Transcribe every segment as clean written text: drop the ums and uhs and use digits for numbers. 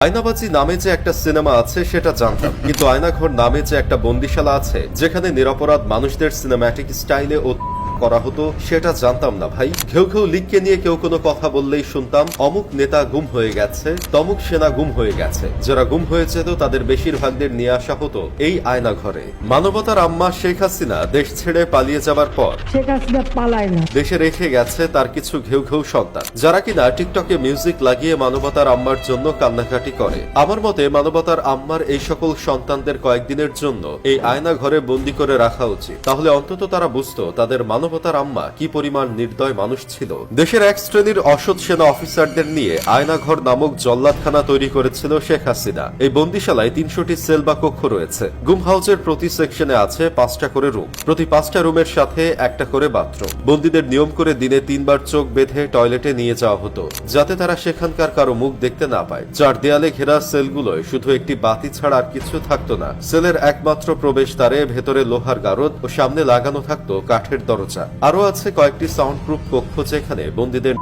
আয়নাবাজি নামে যে একটা সিনেমা আছে সেটা জানতাম, কিন্তু আয়নাঘর নামে যে একটা বন্দিশালা আছে যেখানে নিরপরাধ মানুষদের সিনেম্যাটিক স্টাইলে করা হতো সেটা জানতাম না ভাই। ঘেউ ঘেউ লিখকে নিয়ে কেউ কোনো কথা বললেই শুনতাম অমুক নেতা গুম হয়ে গেছে, তমুক সেনা গুম হয়ে গেছে। যারা গুম হয়েছে তো তাদের বেশিরভাগদের নিয়ে আসা হতো এই আয়না ঘরে। মানবতার আম্মা শেখ হাসিনা দেশ ছেড়ে পালিয়ে যাবার পর শেখ হাসিনা পালায় না, দেশে রেখে গেছে তার কিছু ঘেউ ঘেউ সন্তান, যারা কিনা টিকটকে মিউজিক লাগিয়ে মানবতার আম্মার জন্য কান্নাকাটি করে। আমার মতে মানবতার আম্মার এই সকল সন্তানদের কয়েকদিনের জন্য এই আয়না ঘরে বন্দি করে রাখা উচিত, তাহলে অন্তত তারা বুঝতো তাদের মানবতার আম্মা কি পরিমাণ নির্দয় মানুষ ছিল। দেশের এক শ্রেণীর অসৎ সেনা অফিসারদের নিয়ে আয়নাঘর নামক জল্লাদখানা তৈরি করেছিল শেখ হাসিনা। এই বন্দিশালায় ৩০০টি সেল বা কক্ষ রয়েছে। গুম হাউসের প্রতি সেকশনে আছে ৫টা করে রুম, প্রতি ৫টা রুমের সাথে একটা করে বাথরুম। বন্দীদের নিয়ম করে দিনে ৩ বার চোখ বেঁধে টয়লেটে নিয়ে যাওয়া হতো, যাতে তারা সেখানকার কারো মুখ দেখতে না পায়। ৪ দেয়ালে ঘেরা সেলগুলোয় শুধু একটি বাতি ছাড়া আর কিছু থাকতো না। সেলের একমাত্র প্রবেশদ্বারে ভেতরে লোহার গারদ ও সামনে লাগানো থাকতো কাঠের দরজা। আরো আছে কয়েকটি সাউন্ড প্রুফ কক্ষ যেখানে বন্দীদের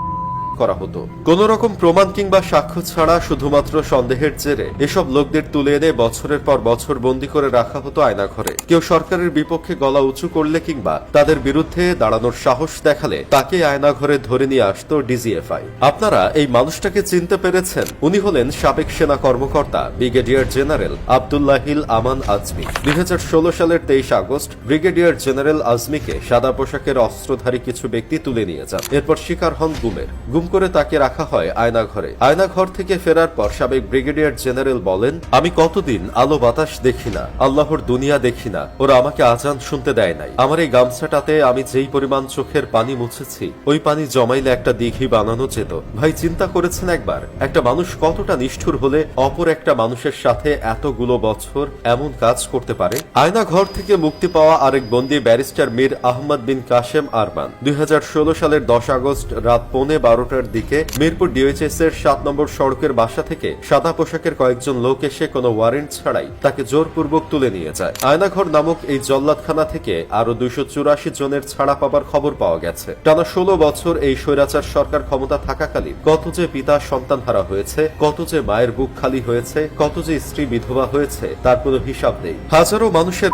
করা হতো। কোন রকম প্রমাণ কিংবা সাক্ষ্য ছাড়া শুধুমাত্র সন্দেহের জেরে এসব লোকদের তুলে এনে বছরের পর বছর বন্দী করে রাখা হতো আয়নাঘরে। কেউ সরকারের বিপক্ষে গলা উঁচু করলে কিংবা তাদের বিরুদ্ধে দাঁড়ানোর সাহস দেখালে তাকে আয়নাঘরে ধরে নিয়ে আসতো ডিজিএফআই। আপনারা এই মানুষটাকে চিনতে পেরেছেন? উনি হলেন সাবেক সেনা কর্মকর্তা ব্রিগেডিয়ার জেনারেল আব্দুল্লাহিল আমান আজমি। ২০১৬ সালের ২৩ আগস্ট ব্রিগেডিয়ার জেনারেল আজমিকে সাদা পোশাকের অস্ত্রধারী কিছু ব্যক্তি তুলে নিয়ে যান। এরপর শিকার হন গুমের। গুম করে তাকে রাখা হয় আয়নাঘরে। আয়নাঘর থেকে ফেরার পর সাবেক ব্রিগেডিয়ার জেনারেল বলেন, আমি কতদিন আলো বাতাস দেখি না, আল্লাহর দুনিয়া দেখি না, ওরা আমাকে আজান শুনতে দেয় নাই। আমার এই গামছাটাতে আমি যেই পরিমাণ চোখের পানি মুছেছি ওই পানি জমাইলে একটা দিঘি বানানো যেত। ভাই চিন্তা করেছেন একবার, একটা মানুষ কতটা নিষ্ঠুর হলে অপর একটা মানুষের সাথে এতগুলো বছর এমন কাজ করতে পারে? আয়নাঘর থেকে মুক্তি পাওয়া আরেক বন্দী ব্যারিস্টার মীর আহমদ বিন কাশেম আরমান ২০১৬ সালের ১০ আগস্ট রাত ১:১২টার দিকে মিরপুর ডিওএইচএস এর ৭ নম্বর সড়কের বাসা থেকে সাদা পোশাকের কয়েকজন লোক এসে কোনো ওয়ারেন্ট ছাড়াই তাকে জোরপূর্বক তুলে নিয়ে যায়। আয়নাঘর নামক এই জল্লাদখানা থেকে আরো ২৮৪ জনের ছাড়া পাবার খবর পাওয়া গেছে। টানা ১৬ বছর এই স্বৈরাচার সরকার ক্ষমতা থাকাকালীন কত যে পিতা সন্তান হারা হয়েছে, কত যে মায়ের বুক খালি হয়েছে, কত যে স্ত্রী বিধবা হয়েছে তার কোনো হিসাব নেই। হাজারো মানুষের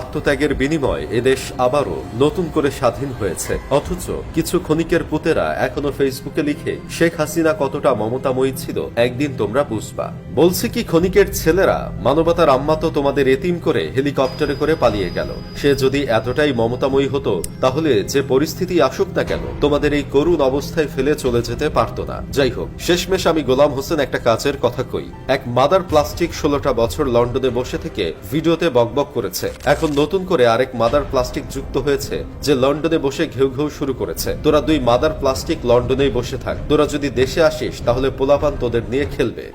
আত্মত্যাগের বিনিময়ে এদেশ আবারও নতুন করে স্বাধীন হয়েছে। অথচ কিছু ক্ষণিকের পুতেরা এখনো ফেসবুকে লিখে শেখ হাসিনা কতটা মমতাময়ী ছিল একদিন তোমরা বুঝবা। বলছে কি ক্ষণিকের ছেলেরা, মানবতার আম্মা তো তোমাদের এতিম করে হেলিকপ্টারে করে পালিয়ে গেল। সে যদি এতটাই মমতাময়ী হতো তাহলে যে পরিস্থিতি আসুক না কেন তোমাদের এই করুণ অবস্থায় ফেলে চলে যেতে পারতো না। যাই হোক, শেষমেশ আমি গোলাম হোসেন একটা কাজের কথা কই। এক মাদার প্লাস্টিক 16টা বছর লন্ডনে বসে থেকে ভিডিওতে বকবক করেছে। এখন নতুন করে আরেক মাদার প্লাস্টিক যুক্ত হয়েছে যে লন্ডনে বসে ঘেউ ঘেউ শুরু করেছে। তোরা দুই মাদার প্লাস্টিক লন্ডনেই বসে থাক, তোরা যদি দেশে আসিস তাহলে পোলাপান তোদের নিয়ে খেলবে।